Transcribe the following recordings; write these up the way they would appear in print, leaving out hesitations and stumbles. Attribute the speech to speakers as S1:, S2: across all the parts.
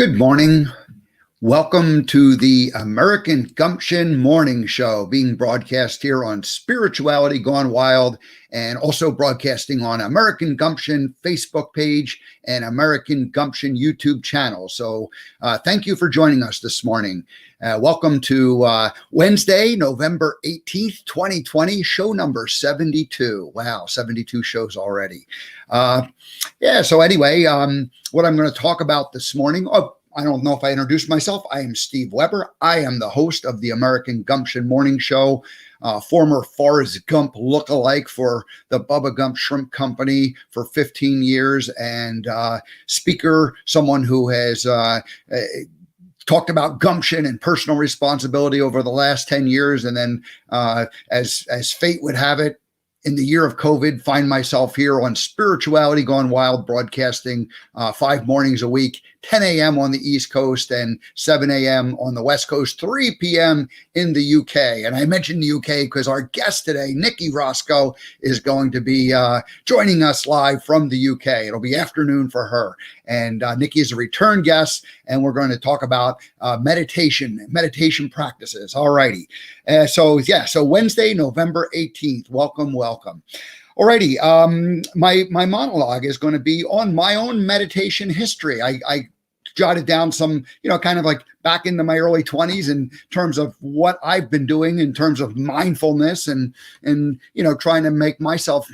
S1: Good morning. Welcome to the American Gumption Morning Show, being broadcast here on Spirituality Gone Wild and also broadcasting on American Gumption Facebook page and American Gumption YouTube channel. So thank you for joining us this morning. Welcome to Wednesday, November 18th, 2020, show number 72. Wow, 72 shows already. So anyway, what I'm going to talk about this morning, I don't know if I introduced myself. I am Steve Weber. I am the host of the American Gumption Morning Show, former Forrest Gump lookalike for the Bubba Gump Shrimp Company for 15 years, and speaker, someone who has talked about gumption and personal responsibility over the last 10 years. And then as fate would have it, in the year of COVID, find myself here on Spirituality Gone Wild, broadcasting 5 mornings a week, 10 a.m. on the East Coast and 7 a.m. on the West Coast, 3 p.m. in the UK. And I mentioned the UK because our guest today, Nikki Roscoe, is going to be joining us live from the UK. It'll be afternoon for her. And Nikki is a return guest, and we're going to talk about meditation practices. All righty. So Wednesday, November 18th. Welcome. Alrighty, my monologue is going to be on my own meditation history. I jotted down some, kind of like back into my early 20s in terms of what I've been doing in terms of mindfulness and trying to make myself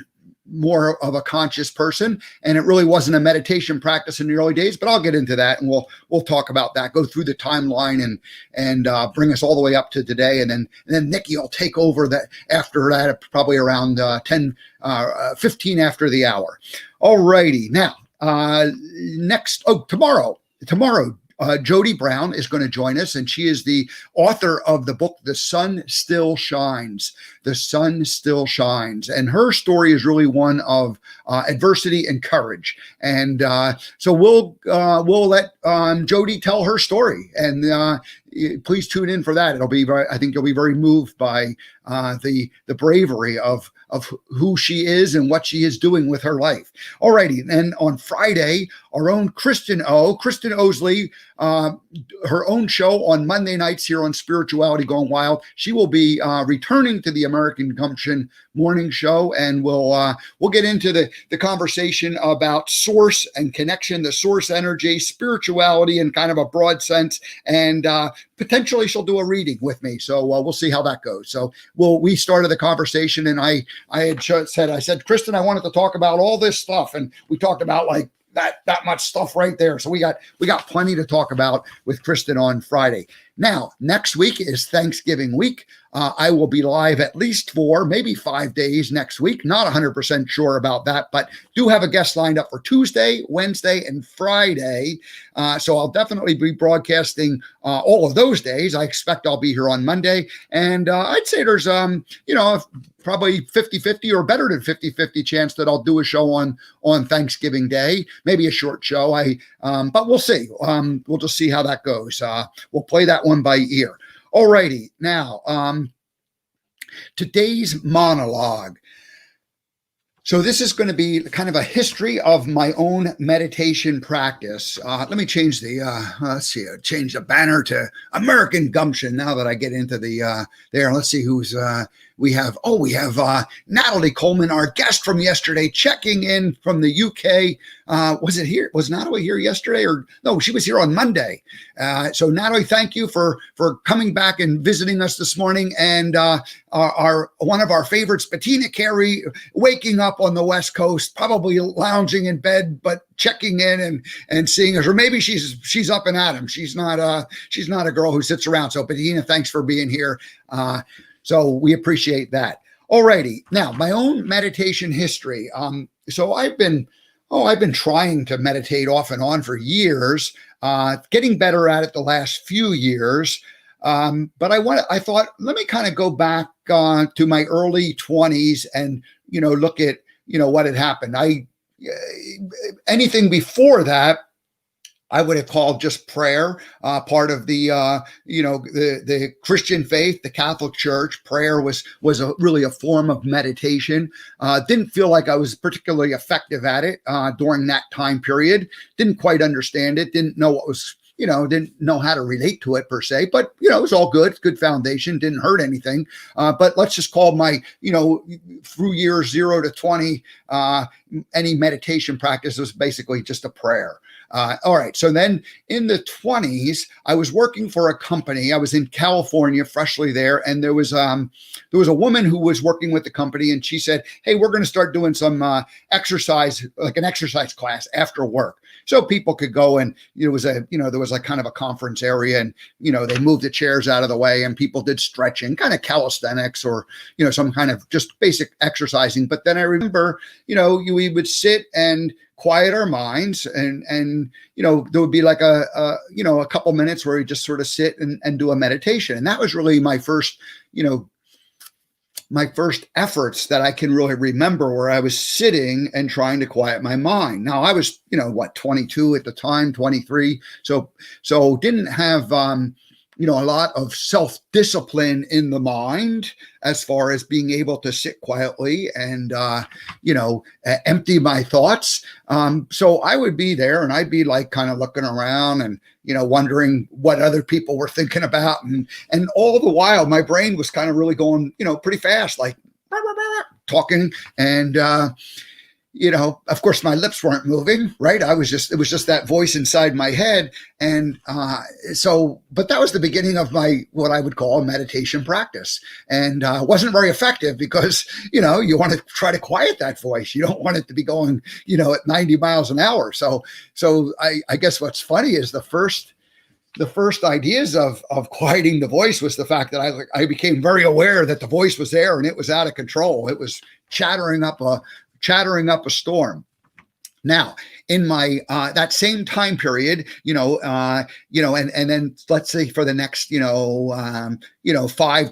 S1: more of a conscious person. And it really wasn't a meditation practice in the early days, but I'll get into that, and we'll talk about that, go through the timeline and bring us all the way up to today. And then Nikki will take over that after that, probably around 15 after the hour. All righty. Now, tomorrow, Jody Brown is going to join us, and she is the author of the book, The Sun Still Shines. The Sun Still Shines. And her story is really one of adversity and courage. And so we'll let Jody tell her story. And please tune in for that. I think you'll be very moved by the bravery of who she is and what she is doing with her life. All righty. And on Friday, our own Kristen Osley, her own show on Monday nights here on Spirituality Gone Wild. She will be returning to the American Gumption Morning Show, and we'll get into the conversation about source and connection, the source energy, spirituality in kind of a broad sense, and potentially she'll do a reading with me. So we'll see how that goes. So we started the conversation, and I said, Kristen, I wanted to talk about all this stuff, and we talked about like that much stuff right there. So we got plenty to talk about with Kristen on Friday. Now, next week is Thanksgiving week. I will be live at least 4, maybe 5 days next week. Not 100% sure about that, but do have a guest lined up for Tuesday, Wednesday, and Friday. So I'll definitely be broadcasting all of those days. I expect I'll be here on Monday. And I'd say there's, probably 50-50 or better than 50-50 chance that I'll do a show on Thanksgiving Day, maybe a short show. But we'll see. We'll just see how that goes. We'll play that one by ear. All righty. Now, today's monologue. So this is going to be kind of a history of my own meditation practice. Let me change change the banner to American Gumption now that I get into the there. Let's see who's we have Natalie Coleman, our guest from yesterday, checking in from the UK. Was Natalie here yesterday, or no? She was here on Monday. So Natalie, thank you for coming back and visiting us this morning. And our one of our favorites, Bettina Carey, waking up on the West Coast, probably lounging in bed, but checking in and seeing us, or maybe she's up and at 'em. She's not a girl who sits around. So Bettina, thanks for being here. So we appreciate that. Alrighty. Now, my own meditation history. So I've been trying to meditate off and on for years, getting better at it the last few years. But I thought, let me kind of go back to my early 20s and, look at, what had happened. Anything before that, I would have called just prayer, part of the Christian faith, the Catholic Church. Prayer was really a form of meditation. Didn't feel like I was particularly effective at it during that time period. Didn't quite understand it. Didn't know what was didn't know how to relate to it per se, but, it was all good. Good foundation, didn't hurt anything. But let's just call my, through years 0 to 20, any meditation practice was basically just a prayer. All right. So then in the 20s, I was working for a company. I was in California, freshly there. And there was a woman who was working with the company, and she said, hey, we're going to start doing some exercise, like an exercise class after work. So people could go, and there was a kind of a conference area, and, they moved the chairs out of the way and people did stretching, kind of calisthenics or, some kind of just basic exercising. But then I remember, we would sit and quiet our minds, and there would be like a couple minutes where we just sort of sit and do a meditation. And that was really my first efforts that I can really remember, where I was sitting and trying to quiet my mind. Now I was 22 at the time, 23, so didn't have a lot of self-discipline in the mind as far as being able to sit quietly and, empty my thoughts. So I would be there, and I'd be like kind of looking around and, wondering what other people were thinking about. And all the while, my brain was kind of really going, pretty fast, like talking. And, of course, my lips weren't moving, right? It was just that voice inside my head. And but that was the beginning of what I would call a meditation practice. And wasn't very effective because, you want to try to quiet that voice. You don't want it to be going, at 90 miles an hour. So I guess what's funny is the first ideas of quieting the voice was the fact that I became very aware that the voice was there and it was out of control. It was chattering up a storm. Now, in my that same time period, and then let's say for the next 5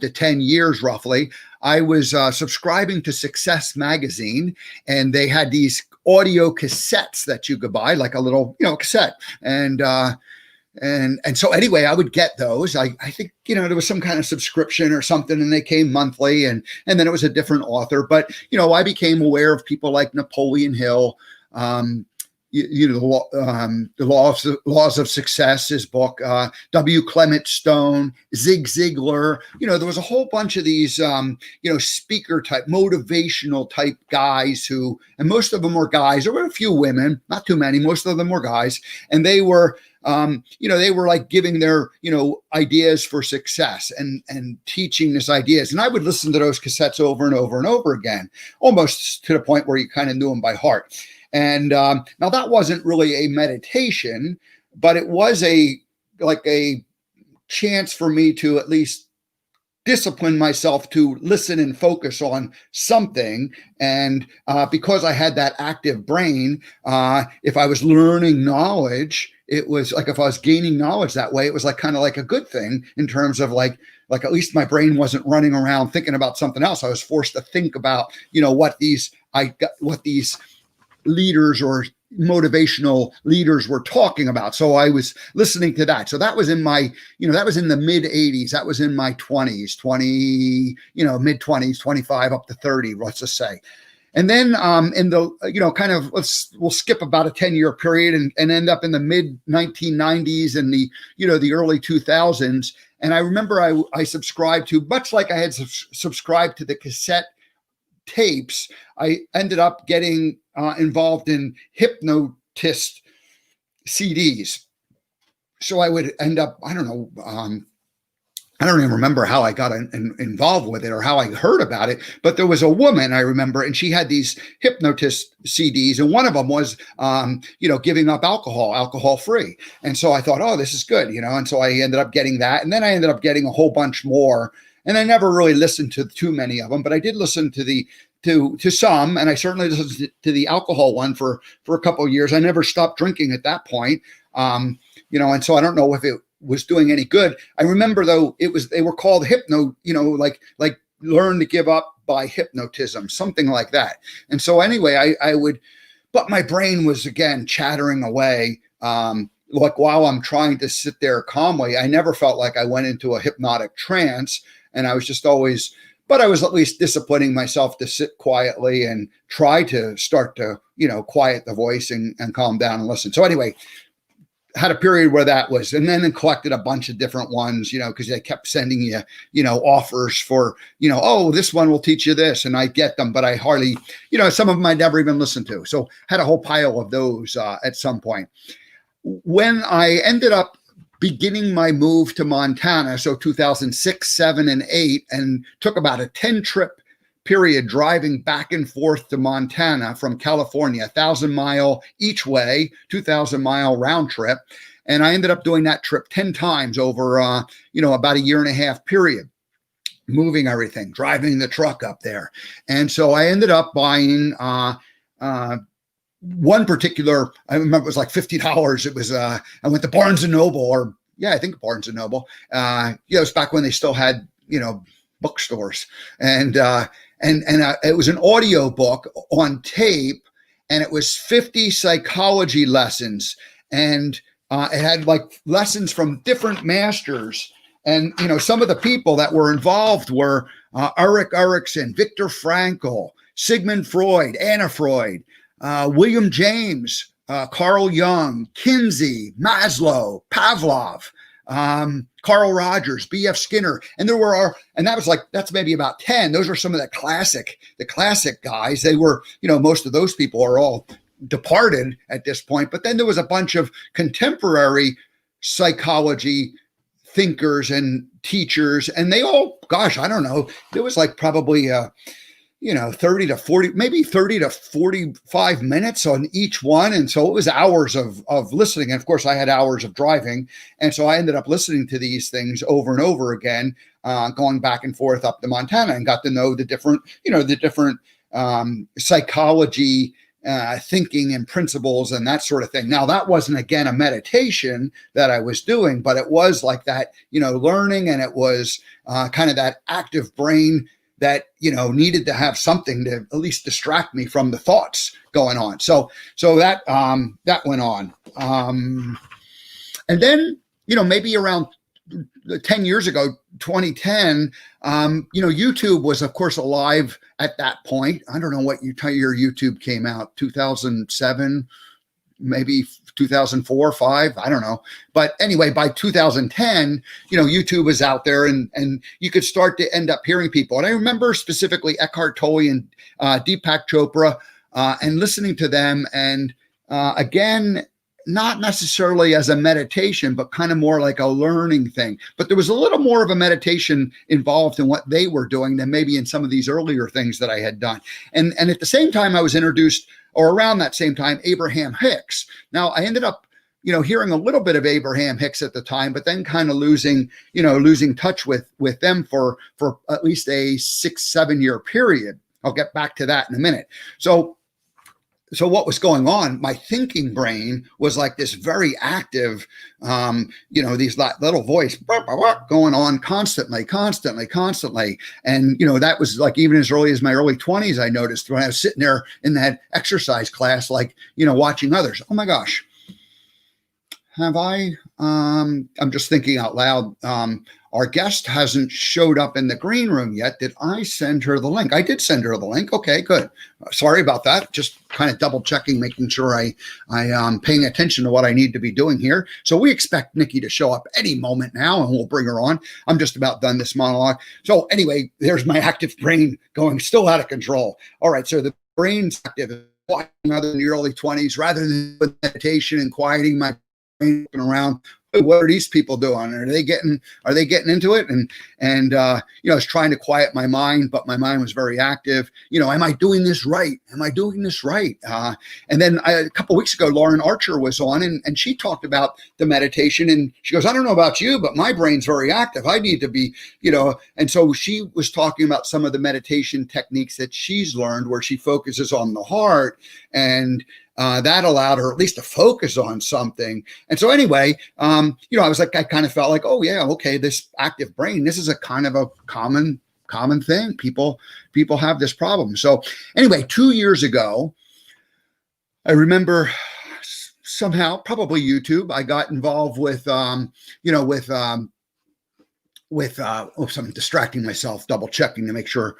S1: to 10 years roughly, I was subscribing to Success magazine, and they had these audio cassettes that you could buy, like a little cassette, and so anyway, I would get those. I think, there was some kind of subscription or something, and they came monthly, and then it was a different author. But, I became aware of people like Napoleon Hill, the Laws of Success, his book, W. Clement Stone, Zig Ziglar. There was a whole bunch of these, speaker type, motivational type guys and most of them were guys. There were a few women, not too many. Most of them were guys, and they were, they were like giving their, ideas for success and teaching this ideas. And I would listen to those cassettes over and over and over again, almost to the point where you kind of knew them by heart. And now that wasn't really a meditation, but it was a chance for me to at least discipline myself to listen and focus on something. And because I had that active brain, if I was learning knowledge, it was like, if I was gaining knowledge that way, it was like kind of like a good thing in terms of like at least my brain wasn't running around thinking about something else. I was forced to think about, what these leaders or motivational leaders were talking about. So I was listening to that. So that was in my, that was in the mid 80s. That was in my 20s, mid 20s, 25 up to 30, let's just say. And then in the, we'll skip about a 10-year period and end up in the mid 1990s and the early 2000s. And I remember I subscribed to, much like I had subscribed to the cassette tapes, I ended up getting involved in hypnotist CDs. So I would end up, I don't know, I don't even remember how I got involved with it or how I heard about it, but there was a woman I remember, and she had these hypnotist CDs, and one of them was, giving up alcohol free. And so I thought, oh, this is good, and so I ended up getting that. And then I ended up getting a whole bunch more, and I never really listened to too many of them, but I did listen to some, and I certainly listened to the alcohol one for a couple of years. I never stopped drinking at that point. And so I don't know if it was doing any good. I remember though, they were called like learn to give up by hypnotism, something like that. And so anyway, but my brain was again chattering away. Like while I'm trying to sit there calmly, I never felt like I went into a hypnotic trance, and I was just always, but I was at least disciplining myself to sit quietly and try to start to, quiet the voice and calm down and listen. So anyway, had a period where that was, and then collected a bunch of different ones, because they kept sending you, offers for, oh, this one will teach you this. And I get them, but I hardly, some of them I never even listened to. So had a whole pile of those at some point. When I ended up beginning my move to Montana, so 2006, 7, and 8, and took about a 10-trip period driving back and forth to Montana from California, 1,000-mile each way, 2,000-mile round trip. And I ended up doing that trip 10 times over, about a year and a half period, moving everything, driving the truck up there. And so I ended up buying one particular, I remember it was like $50. It was, I went to Barnes and Noble, I think Barnes and Noble. It was back when they still had, bookstores. And it was an audio book on tape, and it was 50 psychology lessons. And it had like lessons from different masters. And, some of the people that were involved were Erik Erikson, Viktor Frankl, Sigmund Freud, Anna Freud, William James, Carl Jung, Kinsey, Maslow, Pavlov, Carl Rogers, B.F. Skinner. And that's maybe about 10. Those are some of the classic guys. They were, most of those people are all departed at this point. But then there was a bunch of contemporary psychology thinkers and teachers, and they all, I don't know, there was like probably 30 to 40, maybe 30 to 45 minutes on each one. And so it was hours of listening. And of course I had hours of driving. And so I ended up listening to these things over and over again, going back and forth up to Montana, and got to know the different psychology thinking and principles and that sort of thing. Now, that wasn't, again, a meditation that I was doing, but it was like that, learning, and it was kind of that active brain that, needed to have something to at least distract me from the thoughts going on. So that went on. And then, maybe around 10 years ago, 2010, YouTube was, of course, alive at that point. I don't know what year YouTube came out, 2007, maybe 2004, 5, I don't know. But anyway, by 2010, YouTube was out there, and you could start to end up hearing people. And I remember specifically Eckhart Tolle and Deepak Chopra, and listening to them. And again, not necessarily as a meditation, but kind of more like a learning thing. But there was a little more of a meditation involved in what they were doing than maybe in some of these earlier things that I had done. And at the same time, I was introduced, or around that same time, Abraham Hicks. Now, I ended up, hearing a little bit of Abraham Hicks at the time, but then kind of losing touch with them for at least a 6-7 year period. I'll get back to that in a minute. So what was going on? My thinking brain was like this very active, these little voice going on constantly. And, that was like even as early as my early 20s, I noticed when I was sitting there in that exercise class, like, watching others. Oh my gosh. Have I, I'm just thinking out loud. Our guest hasn't showed up in the green room yet. Did I send her the link? I did send her the link. Okay, good. Sorry about that. Just kind of double checking, making sure I am paying attention to what I need to be doing here. So we expect Nikki to show up any moment now, and we'll bring her on. I'm just about done this monologue. So anyway, there's my active brain going still out of control. All right, so the brain's active, other in the early 20s, rather than meditation and quieting my brain around. What are these people doing? Are they getting into it? And I was trying to quiet my mind, but my mind was very active. Am I doing this right? And then a couple of weeks ago, Lauren Archer was on, and she talked about the meditation, and she goes, I don't know about you, but my brain's very active. I need to be, and so she was talking about some of the meditation techniques that she's learned, where she focuses on the heart, and that allowed her at least to focus on something. And so anyway, I was like, I kind of felt like, oh yeah, okay, this active brain, this is a kind of a common thing. People have this problem. So anyway, 2 years ago, I remember somehow, probably YouTube, I got involved with, I'm distracting myself, double checking to make sure,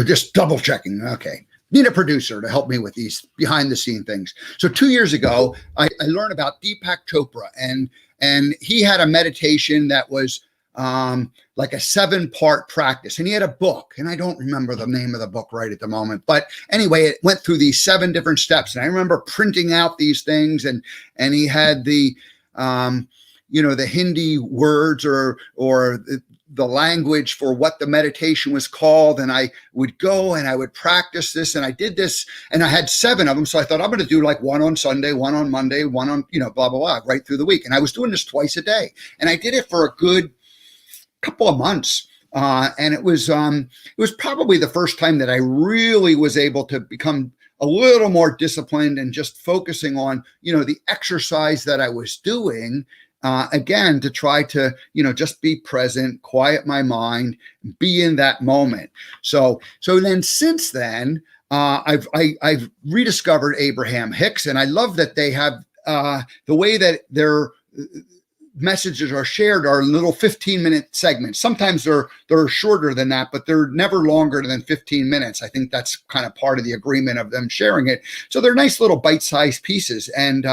S1: just double checking. Okay. need a producer to help me with these behind the scene things. So 2 years ago, I learned about Deepak Chopra, and he had a meditation that was like a 7-part practice. And he had a book, and I don't remember the name of the book right at the moment. But anyway, it went through these 7 different steps. And I remember printing out these things, and he had the, the Hindi words or the language for what the meditation was called. And I would go and I would practice this, and I did this, and I had 7 of them. So I thought, I'm going to do like one on Sunday, one on Monday, one on, blah, blah, blah, right through the week. And I was doing this twice a day, and I did it for a good couple of months. And it was probably the first time that I really was able to become a little more disciplined and just focusing on, the exercise that I was doing, again, to try to, just be present, quiet my mind, be in that moment. So then since then, I've rediscovered Abraham Hicks, and I love that they have the way that their messages are shared are little 15-minute segments. Sometimes they're shorter than that, but they're never longer than 15 minutes. I think that's kind of part of the agreement of them sharing it. So they're nice little bite-sized pieces. And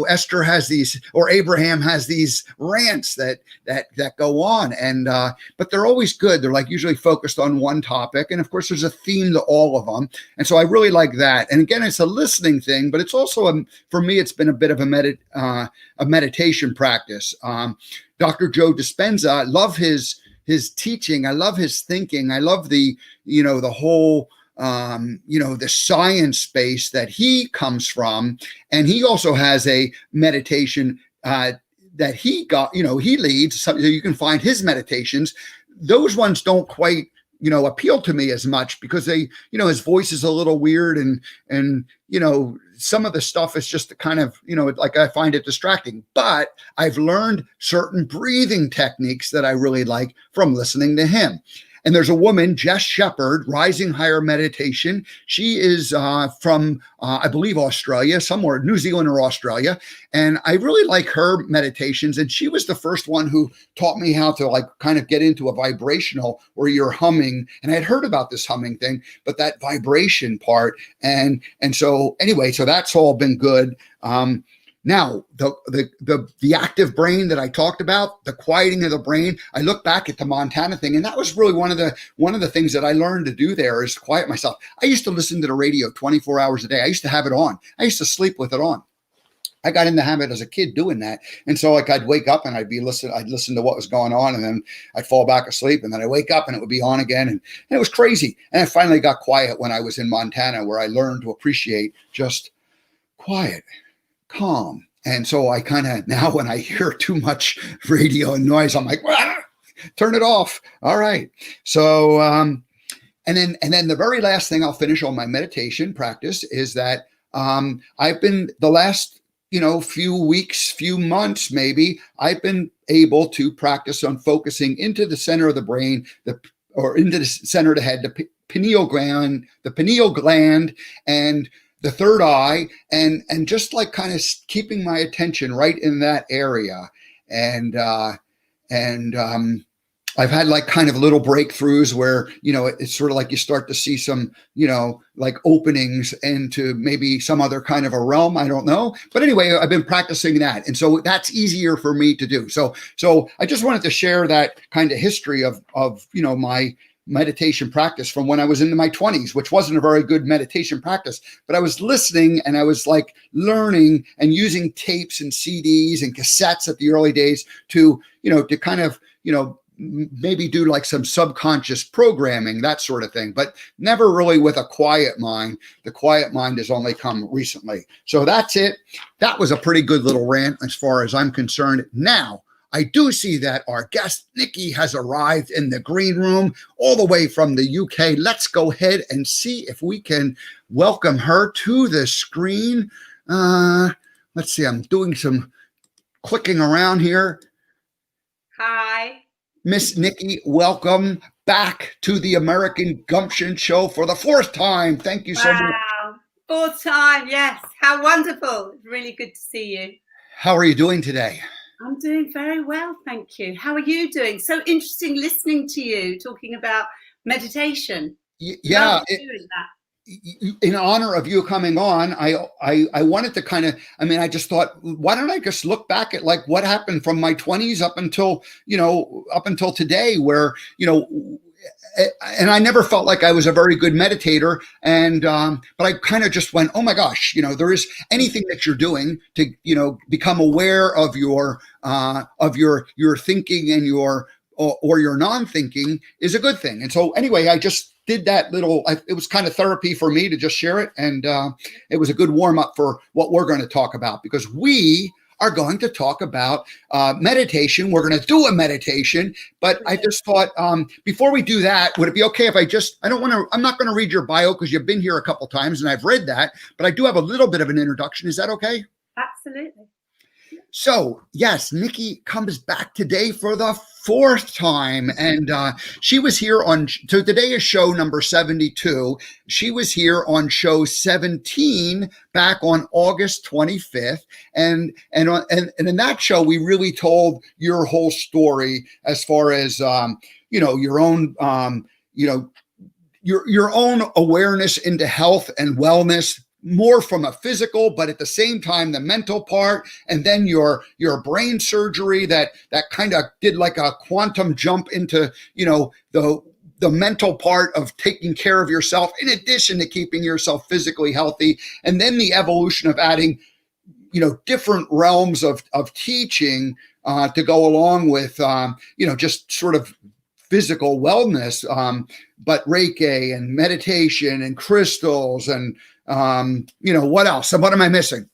S1: Esther has these, or Abraham has these rants that go on, and but they're always good. They're like usually focused on one topic, and of course there's a theme to all of them. And so I really like that. And again, it's a listening thing, but it's also for me, it's been a bit of a meditation practice. Dr. Joe Dispenza, I love his teaching. I love his thinking. I love the whole, the science space that he comes from. And he also has a meditation that he got, he leads. So you can find his meditations. Those ones don't quite, appeal to me as much because they, his voice is a little weird, and some of the stuff is just kind of, like I find it distracting. But I've learned certain breathing techniques that I really like from listening to him. And there's a woman, Jess Shepherd, Rising Higher Meditation. She is from, I believe, Australia, somewhere, New Zealand or Australia. And I really like her meditations. And she was the first one who taught me how to like kind of get into a vibrational where you're humming. And I had heard about this humming thing, but that vibration part. And so anyway, so that's all been good. Now, the active brain that I talked about, the quieting of the brain, I look back at the Montana thing, and that was really one of the things that I learned to do there is quiet myself. I used to listen to the radio 24 hours a day. I used to have it on. I used to sleep with it on. I got in the habit as a kid doing that. And so like I'd wake up and I'd listen to what was going on, and then I'd fall back asleep, and then I wake up and it would be on again. And it was crazy. And I finally got quiet when I was in Montana, where I learned to appreciate just quiet, calm. And so I kind of, now when I hear too much radio and noise, I'm like, turn it off. All right. So, and then the very last thing I'll finish on my meditation practice is that I've been the last, few weeks, few months, maybe, I've been able to practice on focusing into the center of the brain, or into the center of the head, the pineal gland, and the third eye, and just like kind of keeping my attention right in that area. And I've had like kind of little breakthroughs where, it's sort of like you start to see some, like openings into maybe some other kind of a realm. I don't know. But anyway, I've been practicing that. And so that's easier for me to do. So I just wanted to share that kind of history of my meditation practice from when I was into my 20s, which wasn't a very good meditation practice, but I was listening and I was like learning and using tapes and CDs and cassettes at the early days to kind of, maybe do like some subconscious programming, that sort of thing, but never really with a quiet mind. The quiet mind has only come recently. So that's it. That was a pretty good little rant as far as I'm concerned. Now, I do see that our guest, Nikki, has arrived in the green room all the way from the UK. Let's go ahead and see if we can welcome her to the screen. Let's see, I'm doing some clicking around here.
S2: Hi.
S1: Miss Nikki, welcome back to the American Gumption Show for the 4th time. Thank you so much.
S2: Wow, 4th time, yes. How wonderful. It's really good to see you.
S1: How are you doing today?
S2: I'm doing very well, thank you. How are you doing? So interesting listening to you talking about meditation.
S1: Yeah.
S2: Love doing that.
S1: In honor of you coming on, I wanted to kind of, I mean, I just thought, why don't I just look back at like what happened from my 20s up until, up until today, where, and I never felt like I was a very good meditator. And, but I kind of just went, oh my gosh, there is anything that you're doing to, become aware of your thinking and or your non-thinking is a good thing. And so anyway, I just did that it was kind of therapy for me to just share it. And it was a good warm up for what we're going to talk about, because we are going to talk about meditation. We're going to do a meditation, but I just thought before we do that, would it be okay if I'm not going to read your bio because you've been here a couple times and I've read that, but I do have a little bit of an introduction. Is that okay?
S2: Absolutely.
S1: So yes, Nikki comes back today for the 4th time, and she was here so today is show number 72. She was here on show 17 back on August 25th, and in that show we really told your whole story as far as your own your own awareness into health and wellness, more from a physical, but at the same time, the mental part, and then your brain surgery that kind of did like a quantum jump into, the mental part of taking care of yourself in addition to keeping yourself physically healthy. And then the evolution of adding, different realms of teaching to go along with, just sort of physical wellness, but Reiki and meditation and crystals and, what else? What am I missing?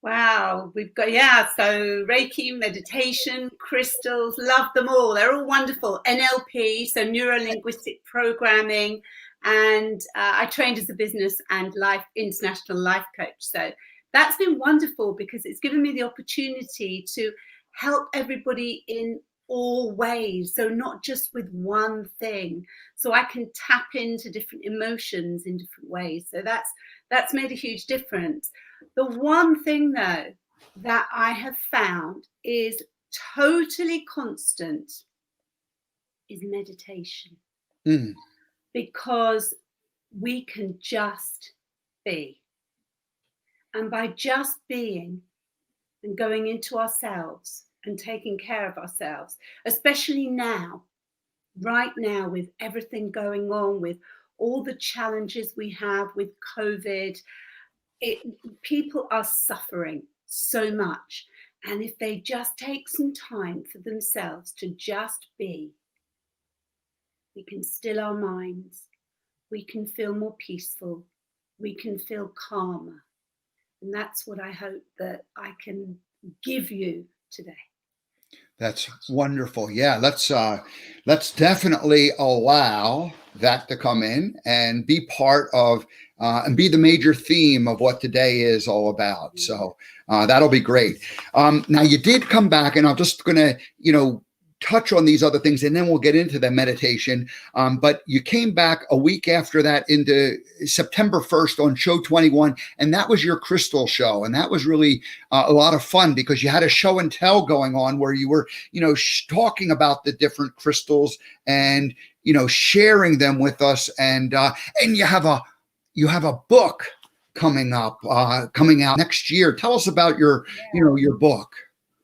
S2: Wow, we've got, so Reiki, meditation, crystals, love them all. They're all wonderful. NLP, so neuro-linguistic programming. And I trained as a business and international life coach. So that's been wonderful because it's given me the opportunity to help everybody in all ways, so not just with one thing, so I can tap into different emotions in different ways. So that's made a huge difference. The one thing though that I have found is totally constant is meditation. Because we can just be, and by just being and going into ourselves and taking care of ourselves, especially now, right now, with everything going on, with all the challenges we have with COVID, people are suffering so much. And if they just take some time for themselves to just be, we can still our minds, we can feel more peaceful, we can feel calmer. And that's what I hope that I can give you today.
S1: That's wonderful. Yeah, let's definitely allow that to come in and be part of and be the major theme of what today is all about. So that'll be great. Now you did come back, and I'm just going to, touch on these other things, and then we'll get into the meditation. But you came back a week after that into September 1st on show 21, and that was your crystal show. And that was really a lot of fun because you had a show and tell going on where you were, talking about the different crystals and, sharing them with us. And you have a book coming out next year. Tell us about your book.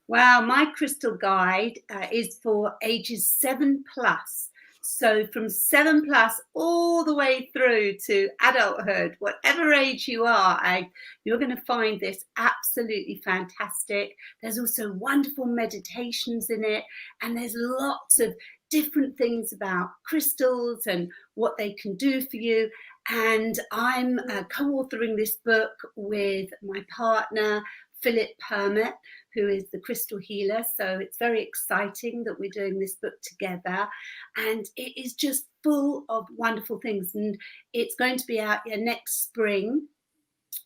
S2: Wow, my crystal guide is for ages 7+. So from 7+ all the way through to adulthood, whatever age you are, you're going to find this absolutely fantastic. There's also wonderful meditations in it, and there's lots of different things about crystals and what they can do for you. And I'm co-authoring this book with my partner, Philip Permit, who is the crystal healer. So it's very exciting that we're doing this book together, and it is just full of wonderful things. And it's going to be out next spring,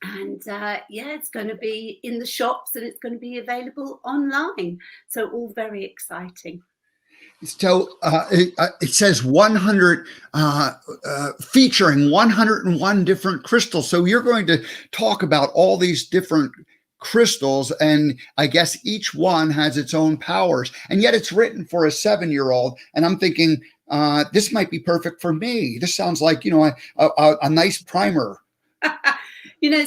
S2: and it's going to be in the shops, and it's going to be available online. So all very exciting.
S1: So it says 100, featuring 101 different crystals. So you're going to talk about all these different crystals, and I guess each one has its own powers, and yet it's written for a 7-year-old. And I'm thinking, this might be perfect for me. This sounds like, a nice primer.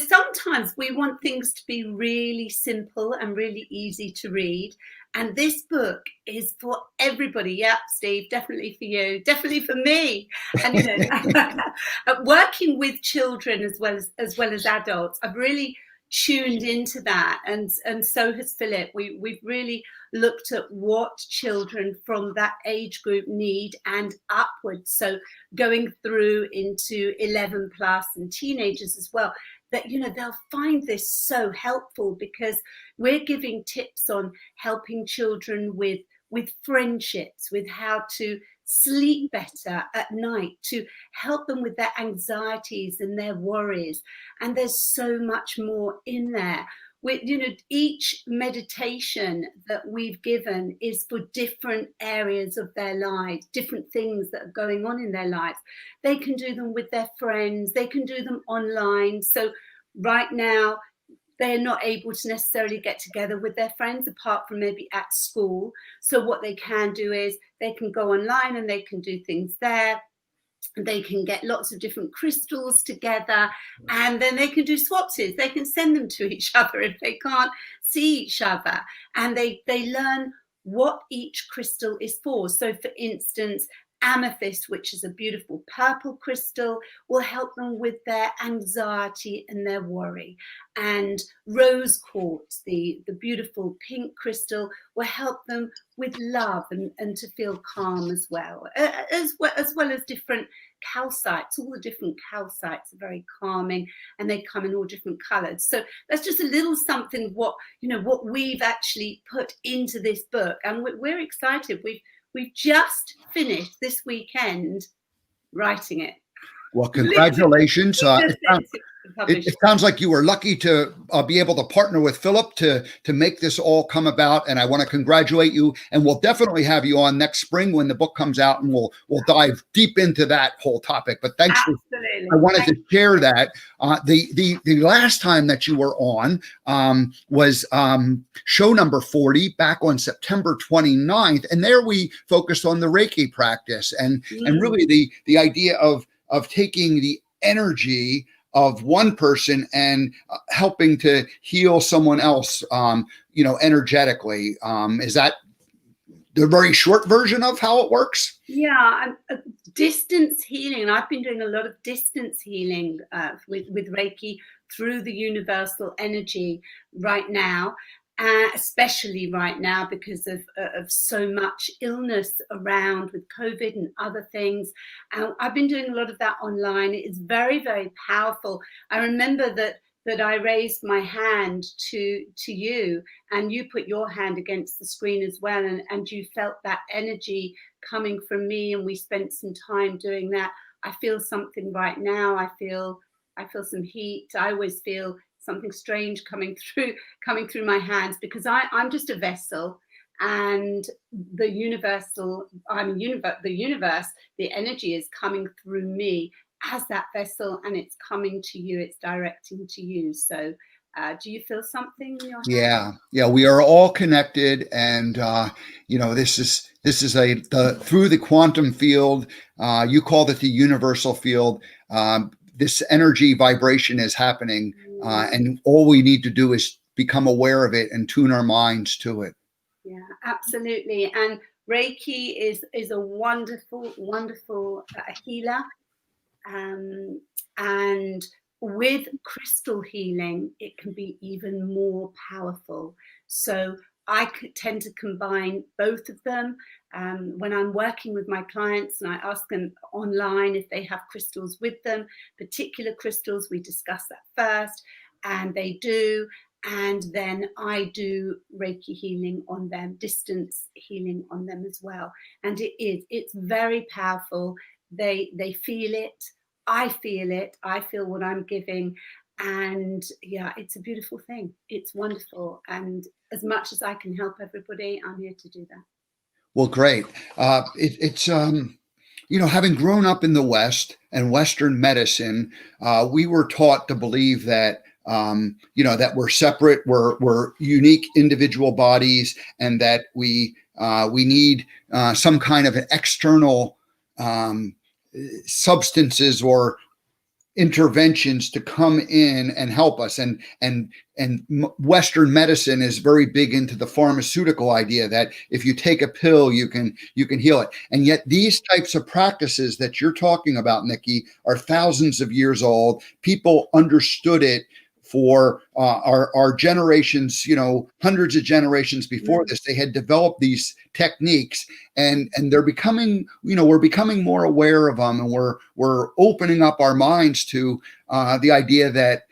S2: Sometimes we want things to be really simple and really easy to read. And this book is for everybody. Yep, Steve, definitely for you, definitely for me. And working with children as well as adults, I've really tuned into that, and so has Philip. We've really looked at what children from that age group need and upwards. So going through into 11 plus and teenagers as well, that they'll find this so helpful, because we're giving tips on helping children with friendships, with how to sleep better at night, to help them with their anxieties and their worries. And there's so much more in there. With each meditation that we've given is for different areas of their lives, different things that are going on in their lives. They can do them with their friends, they can do them online. So right now they're not able to necessarily get together with their friends apart from maybe at school. So what they can do is they can go online and they can do things there. They can get lots of different crystals together, and then they can do swapsies. They can send them to each other if they can't see each other, and they learn what each crystal is for. So for instance, amethyst, which is a beautiful purple crystal, will help them with their anxiety and their worry. And rose quartz, the beautiful pink crystal, will help them with love and to feel calm as well. As well as different calcites. All the different calcites are very calming, and they come in all different colors. So that's just a little something what we've actually put into this book, and we're excited. We've just finished this weekend writing it.
S1: Well, congratulations. It sounds like you were lucky to be able to partner with Philip to make this all come about. And I want to congratulate you. And we'll definitely have you on next spring when the book comes out, and we'll dive deep into that whole topic. But thanks. I wanted to share that. The last time that you were on was show number 40 back on September 29th. And there we focused on the Reiki practice and really the idea of taking the energy of one person and helping to heal someone else, energetically. Is that the very short version of how it works?
S2: Yeah, distance healing. I've been doing a lot of distance healing with Reiki through the universal energy right now. Especially right now because of so much illness around with COVID and other things. I've been doing a lot of that online. It is very, very powerful. I remember that I raised my hand to you, and you put your hand against the screen as well, and you felt that energy coming from me, and we spent some time doing that. I feel something right now. I feel some heat. I always feel something strange coming through my hands, because I'm just a vessel, and the universe, the energy is coming through me as that vessel, and it's coming to you, it's directing to you. So do you feel something in your hand?
S1: Yeah, we are all connected, and this is through the quantum field. You called it the universal field. This energy vibration is happening, and all we need to do is become aware of it and tune our minds to it.
S2: Yeah, absolutely. And Reiki is a wonderful, wonderful healer. And with crystal healing, it can be even more powerful. So I tend to combine both of them. When I'm working with my clients and I ask them online if they have crystals with them, particular crystals, we discuss that first, and they do. And then I do Reiki healing on them, distance healing on them as well. And it's very powerful. They feel it. I feel it. I feel what I'm giving. And yeah, it's a beautiful thing. It's wonderful. And as much as I can help everybody, I'm here to do that.
S1: Well, great. It's having grown up in the West and Western medicine, we were taught to believe that, that we're separate, we're unique individual bodies, and that we need some kind of an external um, substances or interventions to come in and help us. And Western medicine is very big into the pharmaceutical idea that if you take a pill, you can heal it. And yet these types of practices that you're talking about, Nikki, are thousands of years old. People understood it for our generations, hundreds of generations before this. They had developed these techniques, and they're becoming, we're becoming more aware of them, and we're opening up our minds to the idea that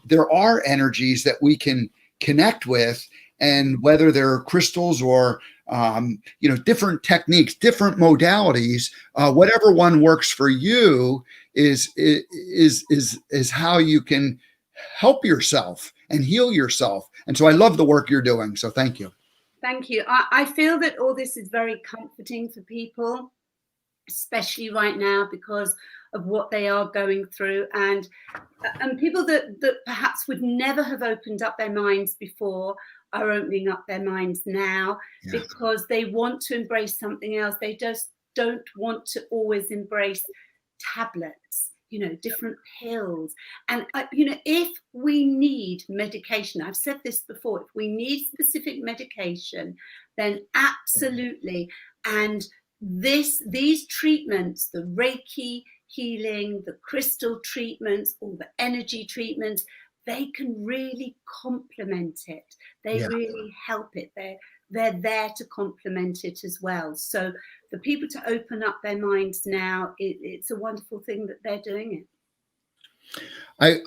S1: there are energies that we can connect with, and whether they're crystals or different techniques, different modalities, whatever one works for you is how you can help yourself and heal yourself. And so I love the work you're doing. So thank you.
S2: Thank you. I feel that all this is very comforting for people, especially right now because of what they are going through, and people that perhaps would never have opened up their minds before are opening up their minds now because they want to embrace something else. They just don't want to always embrace tablets, different pills. And, if we need medication, I've said this before, if we need specific medication, then absolutely. And these treatments, the Reiki healing, the crystal treatments, all the energy treatments, they can really complement it. They really help it. They're there to complement it as well. So for people to open up their minds now, it's a wonderful thing that they're doing it.
S1: I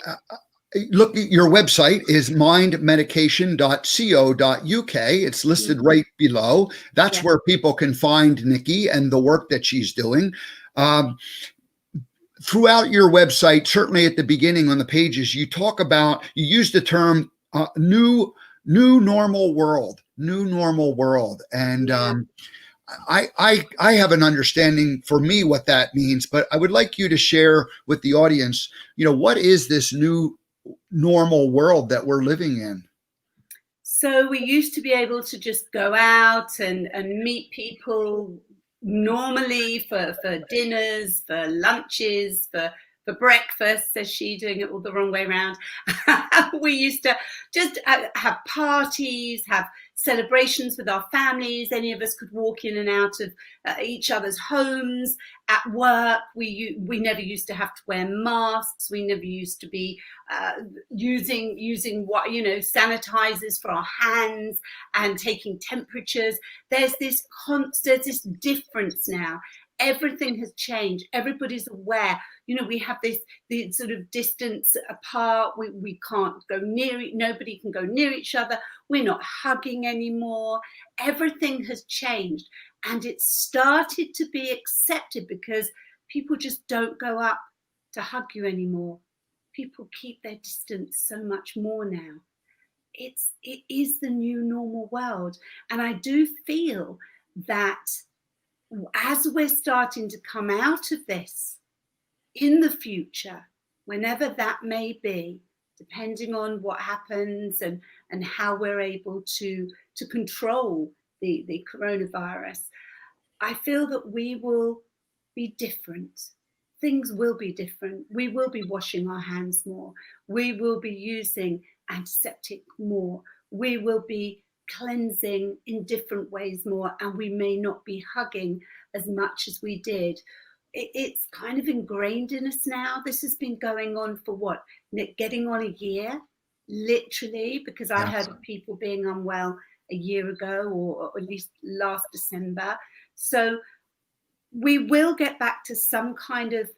S1: look, your website is mindmedication.co.uk. It's listed right below. That's where people can find Nikki and the work that she's doing. Throughout your website, certainly at the beginning on the pages, you use the term new normal world. And I have an understanding for me what that means, but I would like you to share with the audience, what is this new normal world that we're living in?
S2: So we used to be able to just go out and meet people normally for dinners, for lunches, for breakfast, says she, doing it all the wrong way around. We used to just have parties, have celebrations with our families. Any of us could walk in and out of each other's homes. At work, we never used to have to wear masks. We never used to be using sanitizers for our hands and taking temperatures. There's this difference now. Everything has changed. Everybody's aware. We have the sort of distance apart. We can't go near it. Nobody can go near each other. We're not hugging anymore. Everything has changed. And it started to be accepted because people just don't go up to hug you anymore. People keep their distance so much more now. It is the new normal world. And I do feel that as we're starting to come out of this in the future, whenever that may be, depending on what happens and how we're able to control the coronavirus, I feel that we will be different. Things will be different. We will be washing our hands more. We will be using antiseptic more. We will be cleansing in different ways more, and we may not be hugging as much as we did. It's kind of ingrained in us now. This has been going on for what, Nick, getting on a year, literally, because I heard of people being unwell a year ago, or at least last December. So we will get back to some kind of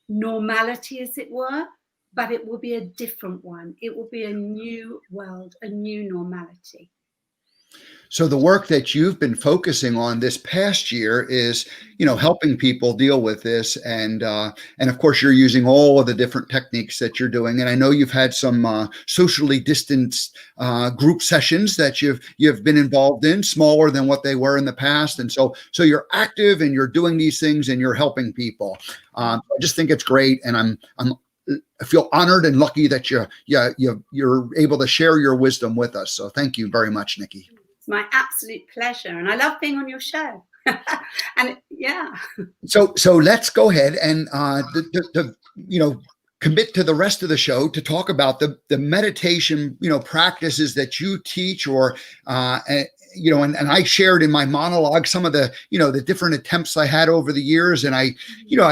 S2: normality, as it were, but it will be a different one. It will be a new world, a new normality.
S1: So the work that you've been focusing on this past year is, helping people deal with this, and of course you're using all of the different techniques that you're doing. And I know you've had some socially distanced group sessions that you've been involved in, smaller than what they were in the past. And so you're active and you're doing these things and you're helping people. I just think it's great, and I feel honored and lucky that you're able to share your wisdom with us. So thank you very much, Nikki.
S2: My absolute pleasure, and I love being on your show. And yeah.
S1: So let's go ahead and commit to the rest of the show to talk about the meditation practices that you teach, or and I shared in my monologue some of the different attempts I had over the years, and I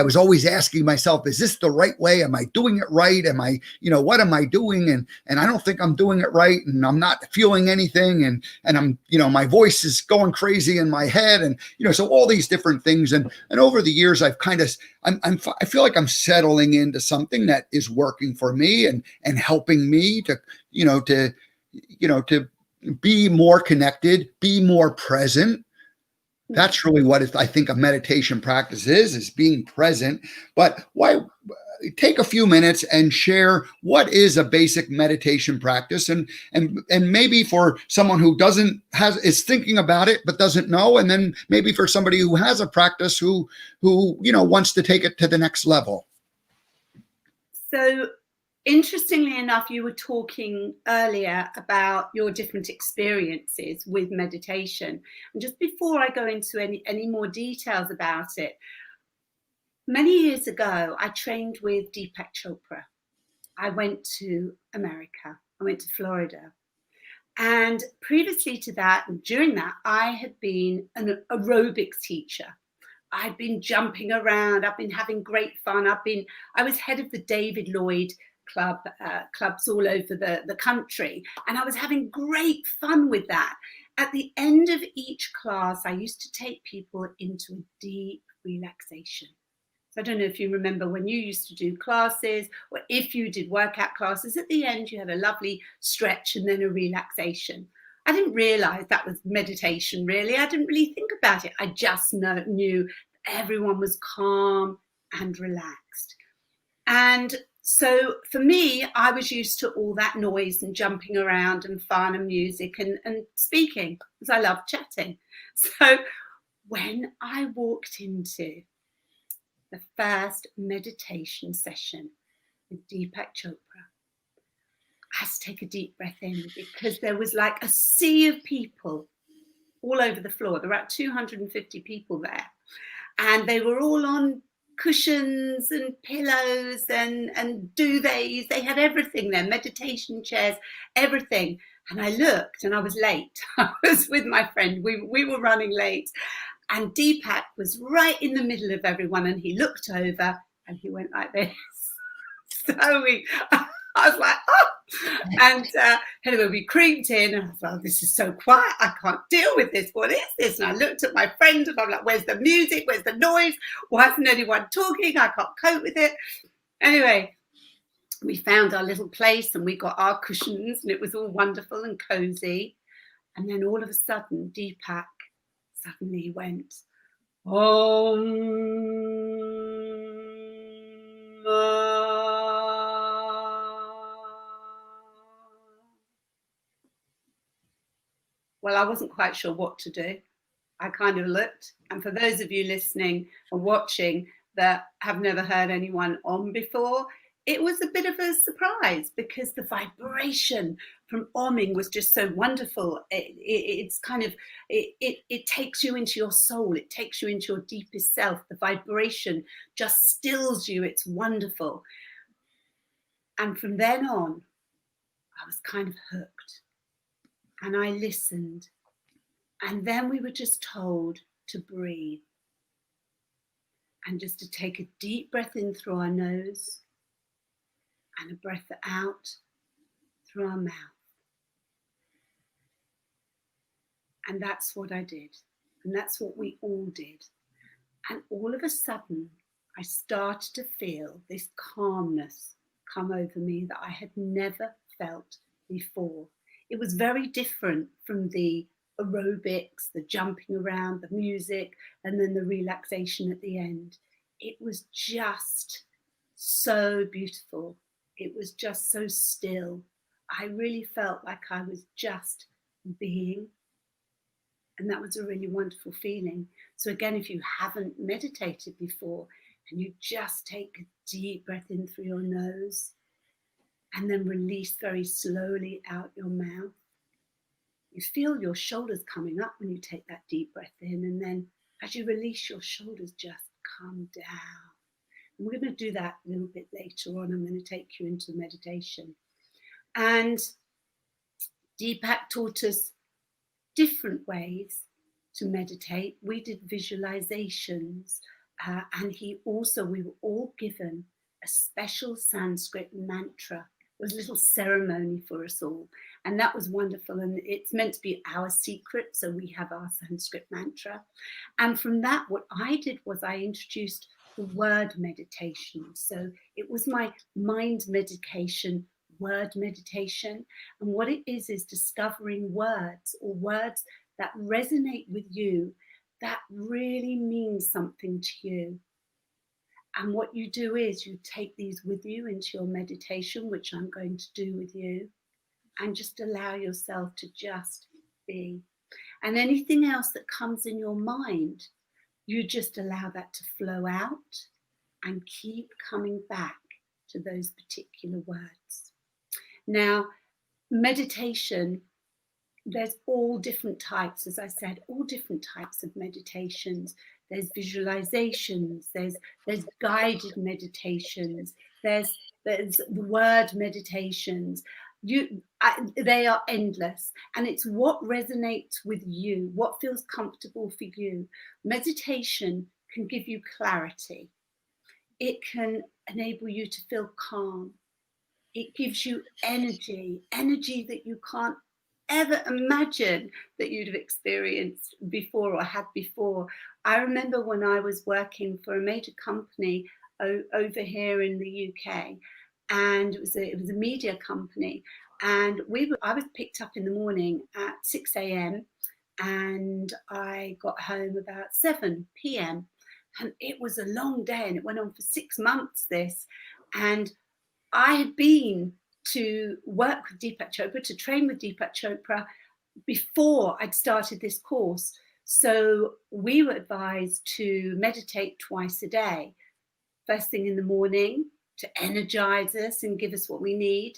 S1: was always asking myself, is this the right way? Am I doing it right? Am I what am I doing? And I don't think I'm doing it right, and I'm not feeling anything, and I'm my voice is going crazy in my head, and so all these different things, and over the years I've kind of I feel like I'm settling into something that is working for me and helping me to to be more connected, be more present. That's really what I think a meditation practice is being present. But why take a few minutes and share what is a basic meditation practice, and maybe for someone who is thinking about it but doesn't know, and then maybe for somebody who has a practice who wants to take it to the next level.
S2: So interestingly enough, you were talking earlier about your different experiences with meditation. And just before I go into any more details about it, many years ago, I trained with Deepak Chopra. I went to America. I went to Florida. And previously to that, and during that, I had been an aerobics teacher. I'd been jumping around. I've been having great fun. I was head of the David Lloyd clubs all over the country. And I was having great fun with that. At the end of each class, I used to take people into a deep relaxation. So I don't know if you remember when you used to do classes, or if you did workout classes, at the end you had a lovely stretch and then a relaxation. I didn't realize that was meditation, really. I didn't really think about it. I just knew everyone was calm and relaxed. And so for me, I was used to all that noise and jumping around and fun and music and speaking, because I love chatting. So when I walked into the first meditation session with Deepak Chopra, I had to take a deep breath in, because there was like a sea of people all over the floor. There were about 250 people there, and they were all on cushions and pillows and duvets. They had everything there, meditation chairs, everything. And I looked, and I was late. I was with my friend. We were running late. And Deepak was right in the middle of everyone, and he looked over and he went like this. So I was like, oh! And anyway, we creeped in, and I was like, oh, this is so quiet. I can't deal with this. What is this? And I looked at my friend, and I'm like, where's the music? Where's the noise? Why isn't anyone talking? I can't cope with it. Anyway, we found our little place, and we got our cushions, and it was all wonderful and cozy. And then all of a sudden, Deepak suddenly went, Om. Well, I wasn't quite sure what to do. I kind of looked. And for those of you listening and watching that have never heard anyone Om before, it was a bit of a surprise, because the vibration from Omming was just so wonderful. It's kind of, it takes you into your soul. It takes you into your deepest self. The vibration just stills you. It's wonderful. And from then on, I was kind of hooked. And I listened. And then we were just told to breathe. And just to take a deep breath in through our nose, and a breath out through our mouth. And that's what I did. And that's what we all did. And all of a sudden, I started to feel this calmness come over me that I had never felt before. It was very different from the aerobics, the jumping around, the music, and then the relaxation at the end. It was just so beautiful. It was just so still. I really felt like I was just being. And that was a really wonderful feeling. So again, if you haven't meditated before, and you just take a deep breath in through your nose, and then release very slowly out your mouth. You feel your shoulders coming up when you take that deep breath in, and then as you release, your shoulders just come down. And we're going to do that a little bit later on. I'm going to take you into meditation. And Deepak taught us different ways to meditate. We did visualizations, and we were all given a special Sanskrit mantra. It was a little ceremony for us all, and that was wonderful. And it's meant to be our secret, so we have our Sanskrit mantra. And from that, what I did was I introduced the word meditation. So it was my mind medication, word meditation. And what it is discovering words, or words that resonate with you, that really means something to you. And what you do is you take these with you into your meditation, which I'm going to do with you, and just allow yourself to just be. And anything else that comes in your mind, you just allow that to flow out and keep coming back to those particular words. Now, meditation, there's all different types, as I said, all different types of meditations. There's visualizations, there's guided meditations, there's word meditations. They are endless, and it's what resonates with you, what feels comfortable for you. Meditation can give you clarity. It can enable you to feel calm. It gives you energy that you can't ever imagine that you'd have experienced before or had before. I remember when I was working for a major company over here in the UK, and it was a media company, and I was picked up in the morning at 6 a.m. and I got home about 7 p.m. and it was a long day, and it went on for 6 months, this. And I had been to work with Deepak Chopra, to train with Deepak Chopra before I'd started this course. So we were advised to meditate twice a day, first thing in the morning to energize us and give us what we need,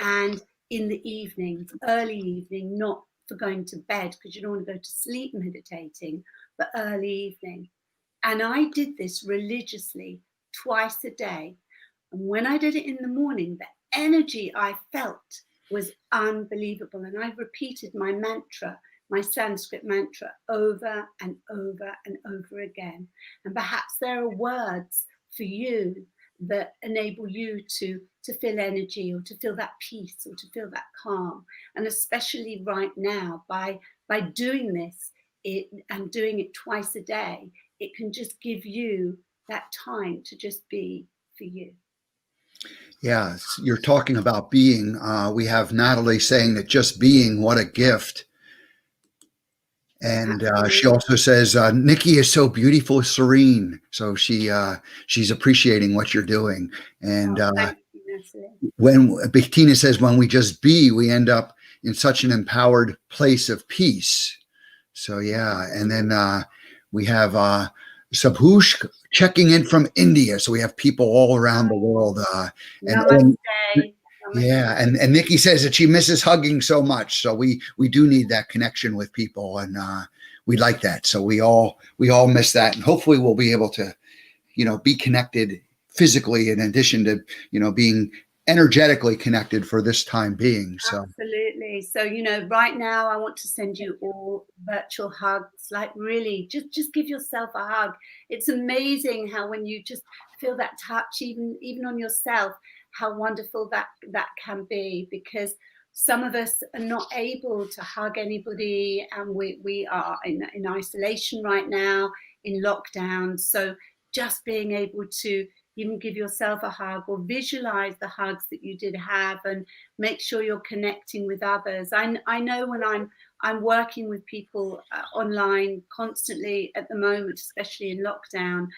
S2: and in the evening, early evening, not for going to bed because you don't want to go to sleep meditating, but early evening. And I did this religiously twice a day. And when I did it in the morning, the energy I felt was unbelievable. And I repeated my mantra, my Sanskrit mantra, over and over and over again. And perhaps there are words for you that enable you to feel energy, or to feel that peace, or to feel that calm. And especially right now, by doing this and doing it twice a day, it can just give you that time to just be for you.
S1: Yeah, you're talking about being. We have Natalie saying that just being, what a gift. And she also says, Nikki is so beautiful, serene. So she's appreciating what you're doing. And
S2: thank you, Natalie.
S1: When Bettina says, when we just be, we end up in such an empowered place of peace. So, yeah. And then we have Subhush checking in from India. So we have people all around the world.
S2: Namaste.
S1: Yeah, and Nikki says that she misses hugging so much. So we do need that connection with people, and we like that. So we all miss that, and hopefully we'll be able to, be connected physically in addition to, being energetically connected for this time being. So
S2: absolutely. So right now I want to send you all virtual hugs. Like, really, just give yourself a hug. It's amazing how when you just feel that touch, even on yourself, how wonderful that can be, because some of us are not able to hug anybody, and we are in isolation right now, in lockdown. So just being able to even give yourself a hug, or visualize the hugs that you did have, and make sure you're connecting with others. I know when I'm working with people online constantly at the moment, especially in lockdown,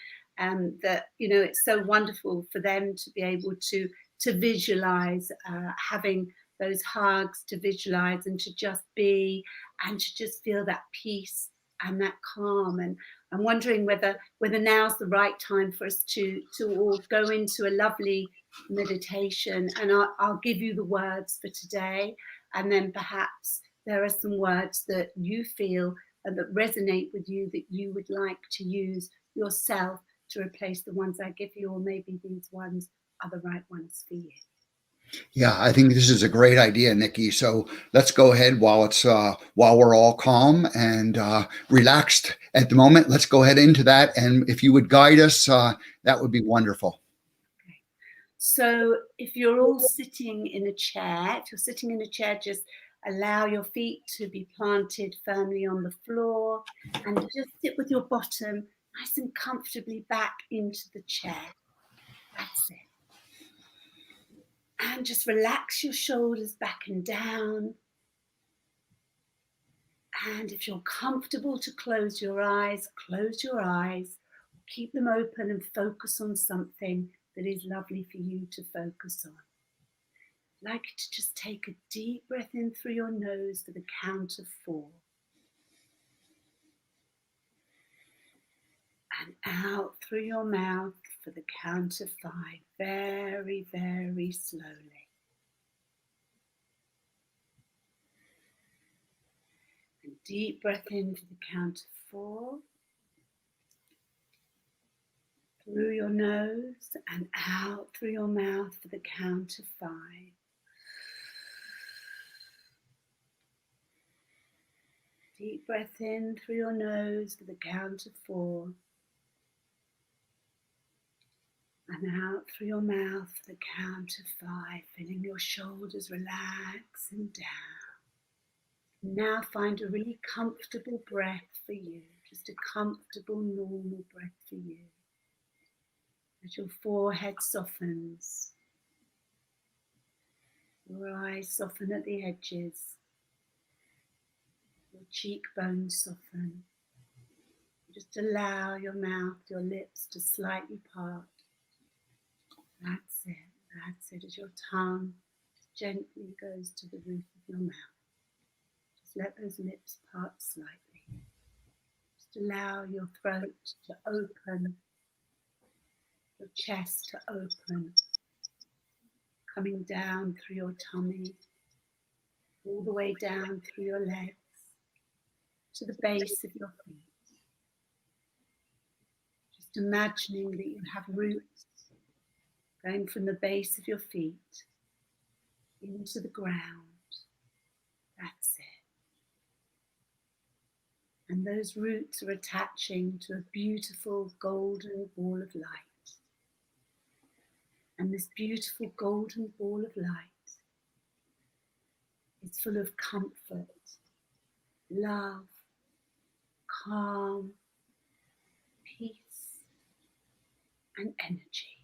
S2: that it's so wonderful for them to be able to visualize having those hugs, to visualize and to just be, and to just feel that peace and that calm. And I'm wondering whether now's the right time for us to all go into a lovely meditation. And I'll give you the words for today, and then perhaps there are some words that you feel that resonate with you, that you would like to use yourself to replace the ones I give you, or maybe these ones are the right ones for you.
S1: Yeah, I think this is a great idea, Nikki. So let's go ahead while we're all calm and relaxed at the moment. Let's go ahead into that, and if you would guide us, that would be wonderful.
S2: Okay. So if you're all sitting in a chair, if you're sitting in a chair, just allow your feet to be planted firmly on the floor, and just sit with your bottom nice and comfortably back into the chair. That's it. And just relax your shoulders back and down. And if you're comfortable to close your eyes, close your eyes. Keep them open and focus on something that is lovely for you to focus on. I'd like you to just take a deep breath in through your nose for the count of 4. And out through your mouth for the count of 5. Very, very slowly. And deep breath in for the count of 4. Through your nose and out through your mouth for the count of 5. Deep breath in through your nose for the count of 4. And out through your mouth for the count of 5, feeling your shoulders relax and down. Now find a really comfortable breath for you, just a comfortable, normal breath for you. As your forehead softens, your eyes soften at the edges, your cheekbones soften. Just allow your mouth, your lips to slightly part. That's it, that's it. As your tongue gently goes to the roof of your mouth. Just let those lips part slightly. Just allow your throat to open, your chest to open, coming down through your tummy, all the way down through your legs, to the base of your feet. Just imagining that you have roots going from the base of your feet into the ground. That's it. And those roots are attaching to a beautiful golden ball of light. And this beautiful golden ball of light is full of comfort, love, calm, peace, and energy.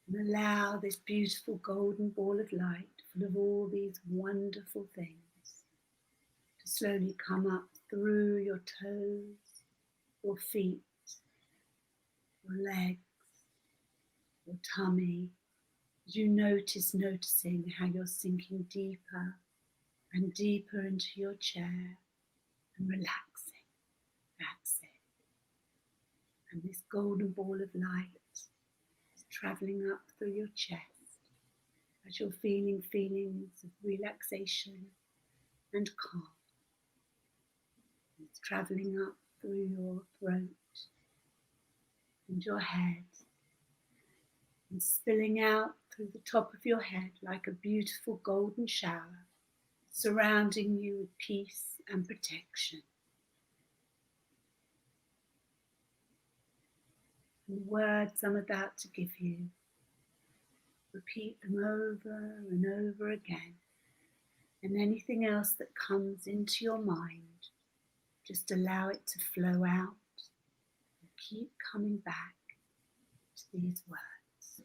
S2: And allow this beautiful golden ball of light, full of all these wonderful things, to slowly come up through your toes, your feet, your legs, your tummy, as you noticing how you're sinking deeper and deeper into your chair and relaxing. That's it. And this golden ball of light is traveling up through your chest as you're feeling feelings of relaxation and calm. It's traveling up through your throat and your head and spilling out through the top of your head like a beautiful golden shower, surrounding you with peace and protection. And the words I'm about to give you, repeat them over and over again. And anything else that comes into your mind, just allow it to flow out and keep coming back to these words.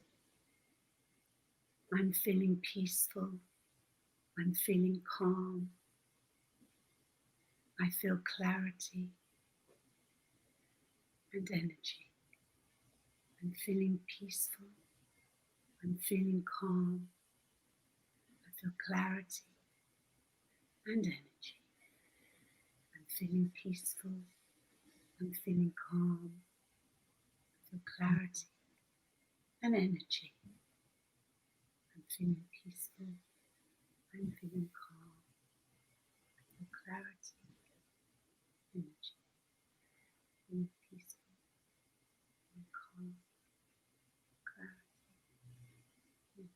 S2: I'm feeling peaceful. I'm feeling calm. I feel clarity and energy. I'm feeling peaceful. I'm feeling calm. I feel clarity and energy. I'm feeling peaceful. I'm feeling calm. I feel clarity and energy. I'm feeling peaceful. I'm feeling calm. more clarity, energy, more peaceful, more calm, clarity, energy.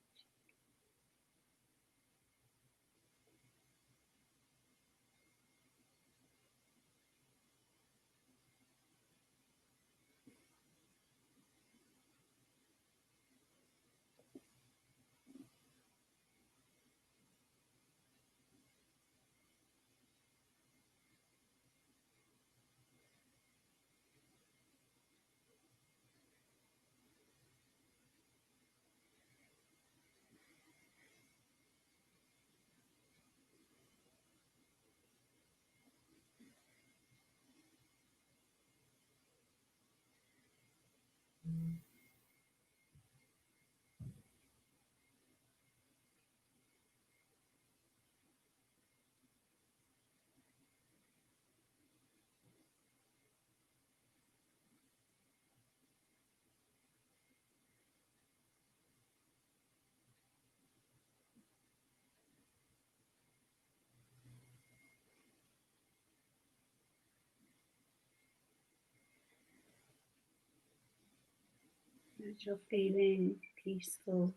S2: As you're feeling peaceful,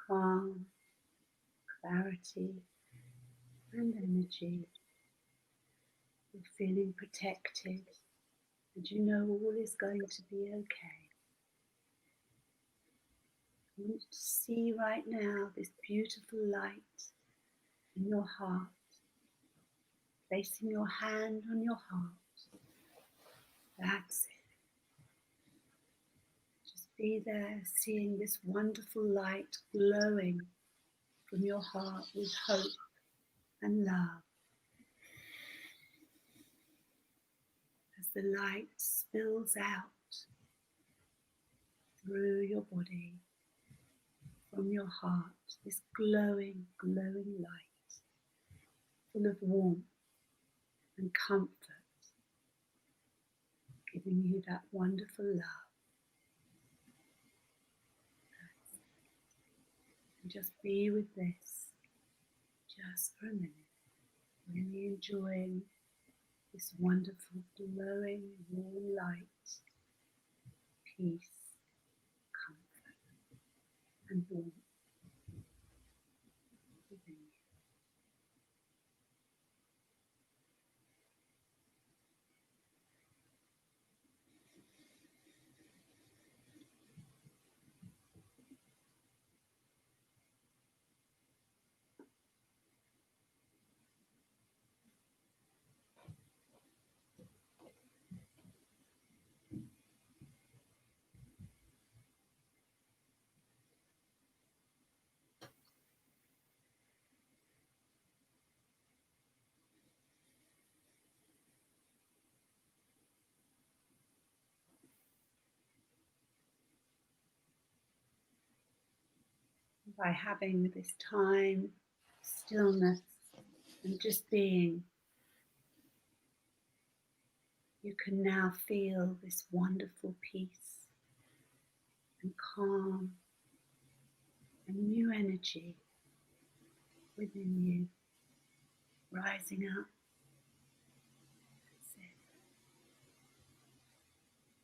S2: calm, clarity, and energy, you're feeling protected, and you know all is going to be okay. I want you to see right now this beautiful light in your heart, placing your hand on your heart. That's it. Just be there, seeing this wonderful light glowing from your heart with hope and love. As the light spills out through your body, from your heart, this glowing, glowing light, full of warmth and comfort, giving you that wonderful love. And just be with this, just for a minute, really enjoying this wonderful, glowing, warm light, peace, comfort, and warmth within you. By having this time, stillness, and just being, you can now feel this wonderful peace and calm and new energy within you, rising up. That's it.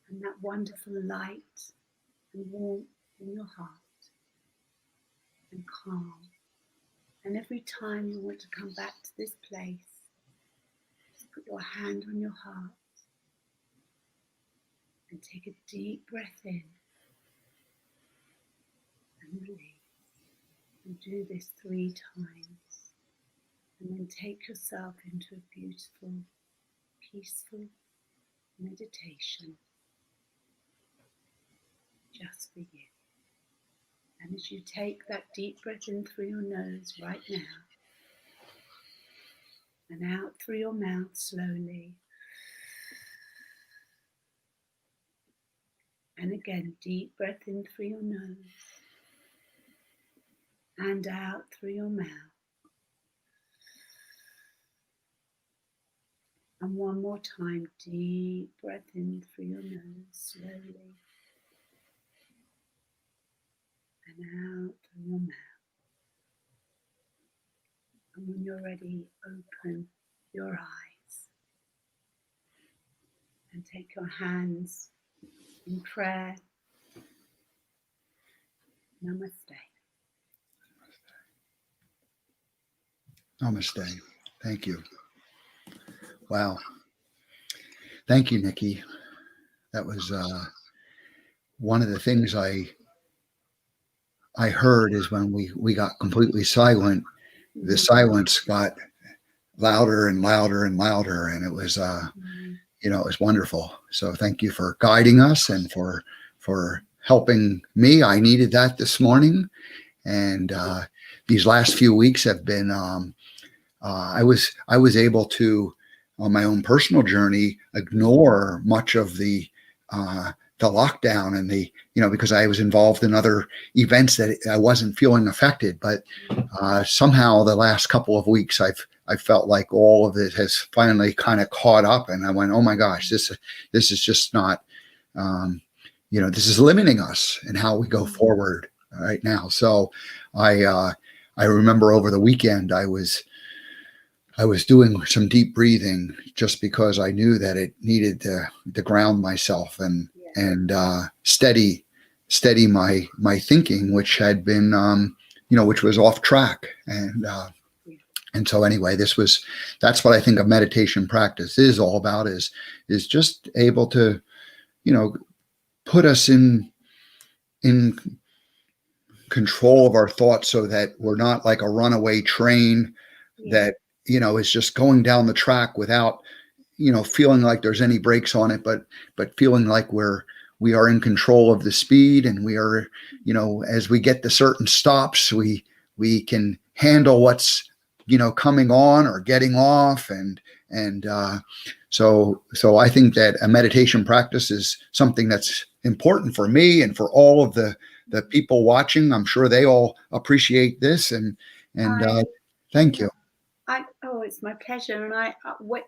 S2: And that wonderful light and warmth in your heart and calm. And every time you want to come back to this place, just put your hand on your heart and take a deep breath in and release. And do this 3 times. And then take yourself into a beautiful, peaceful meditation just for you. And as you take that deep breath in through your nose right now, and out through your mouth slowly, and again, deep breath in through your nose, and out through your mouth. And one more time, deep breath in through your nose slowly, and out through your mouth. And when you're ready, open your eyes, and take your hands in prayer. Namaste.
S1: Namaste. Thank you. Wow. Thank you, Nikki. That was one of the things I heard is when we got completely silent, the silence got louder and louder and louder, and it was it was wonderful. So thank you for guiding us and for helping me. I needed that this morning, and these last few weeks have been I was able to, on my own personal journey, ignore much of the lockdown and the because I was involved in other events that I wasn't feeling affected. But somehow the last couple of weeks I felt like all of it has finally kind of caught up, and I went, oh my gosh, this is just not this is limiting us in how we go forward right now. So I remember over the weekend I was doing some deep breathing just because I knew that it needed to ground myself and steady my thinking, which had been which was off track. And so anyway, that's what I think a meditation practice is all about, is just able to put us in control of our thoughts, so that we're not like a runaway train that is just going down the track without feeling like there's any brakes on it, but feeling like we are in control of the speed, and we are as we get to certain stops, we can handle what's coming on or getting off, and so I think that a meditation practice is something that's important for me and for all of the people watching. I'm sure they all appreciate this, and thank you.
S2: It's my pleasure. And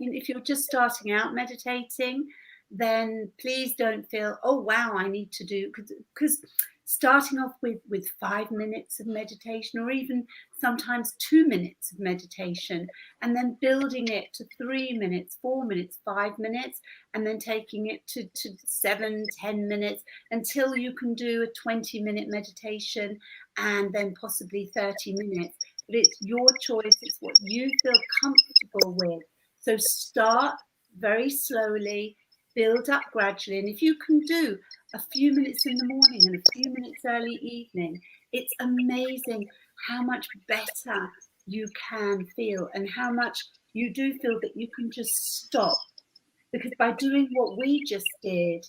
S2: if you're just starting out meditating, then please don't feel, oh wow, I need to do, because starting off with 5 minutes of meditation, or even sometimes 2 minutes of meditation, and then building it to 3 minutes, 4 minutes, 5 minutes, and then taking it to 7, 10 minutes, until you can do a 20-minute meditation, and then possibly 30 minutes. But it's your choice. It's what you feel comfortable with. So start very slowly, build up gradually. And if you can do a few minutes in the morning and a few minutes early evening, it's amazing how much better you can feel, and how much you do feel that you can just stop. Because by doing what we just did,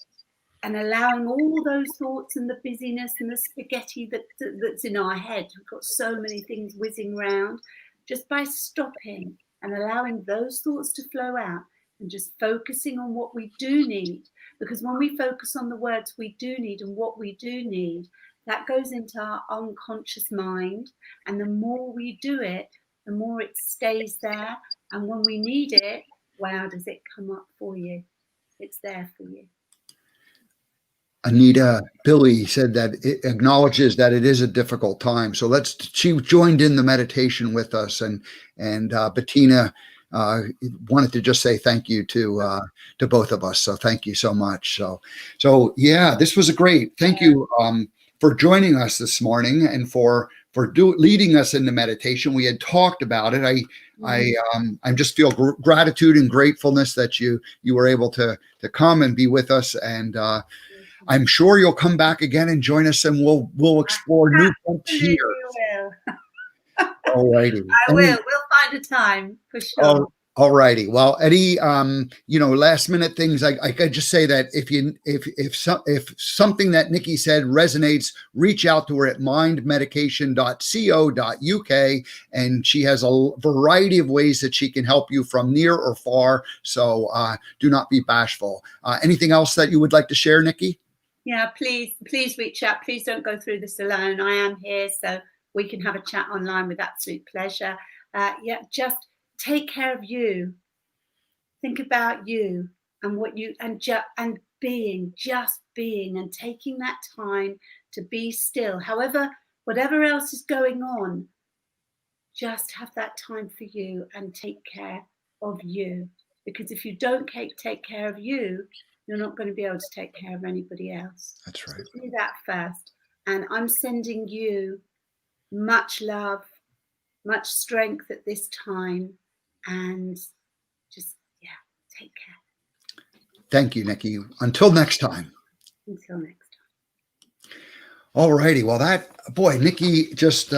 S2: and allowing all those thoughts and the busyness and the spaghetti that's in our head, we've got so many things whizzing around, just by stopping and allowing those thoughts to flow out, and just focusing on what we do need. Because when we focus on the words we do need and what we do need, that goes into our unconscious mind, and the more we do it, the more it stays there. And when we need it, wow, does it come up for you. It's there for you.
S1: Anita Billy said that it acknowledges that it is a difficult time. So she joined in the meditation with us, and Bettina wanted to just say thank you to both of us. So thank you so much. So yeah, this was a great. Thank you for joining us this morning, and for leading us into meditation. We had talked about it. I just feel gratitude and gratefulness that you were able to come and be with us, and I'm sure you'll come back again and join us, and we'll explore new frontiers. All righty.
S2: I will. We'll find a time for sure.
S1: All righty. Well, any last minute things, I could just say that if something that Nikki said resonates, reach out to her at mindmedication.co.uk, and she has a variety of ways that she can help you from near or far. So do not be bashful. Anything else that you would like to share, Nikki?
S2: Yeah, please reach out. Please don't go through this alone. I am here, so we can have a chat online with absolute pleasure. Just take care of you. Think about you and what you and being, and taking that time to be still. However, whatever else is going on, just have that time for you and take care of you. Because if you don't take care of you, you're not going to be able to take care of anybody else.
S1: That's right.
S2: So do that first. And I'm sending you much love, much strength at this time, and just, take care.
S1: Thank you, Nikki. Until next time.
S2: Until next time.
S1: All righty. Well, Nikki just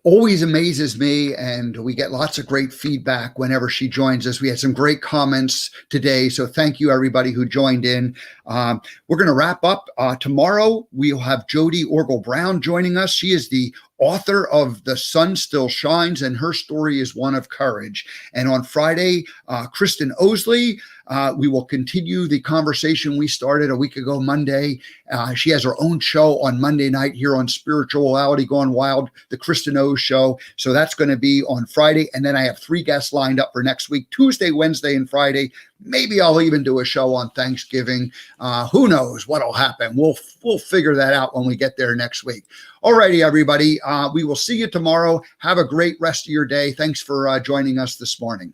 S1: always amazes me, and we get lots of great feedback whenever she joins us. We had some great comments today, so thank you everybody who joined in. We're going to wrap up. Tomorrow we'll have Jody Orgel Brown joining us. She is the author of The Sun Still Shines, and her story is one of courage. And on Friday, Kristen Osley, we will continue the conversation we started a week ago Monday. She has her own show on Monday night here on Spirituality Gone Wild, the Kristen O's show. So that's going to be on Friday. And then I have 3 guests lined up for next week, Tuesday, Wednesday, and Friday. Maybe I'll even do a show on Thanksgiving. Who knows what'll happen? We'll figure that out when we get there next week. All righty, everybody. We will see you tomorrow. Have a great rest of your day. Thanks for joining us this morning.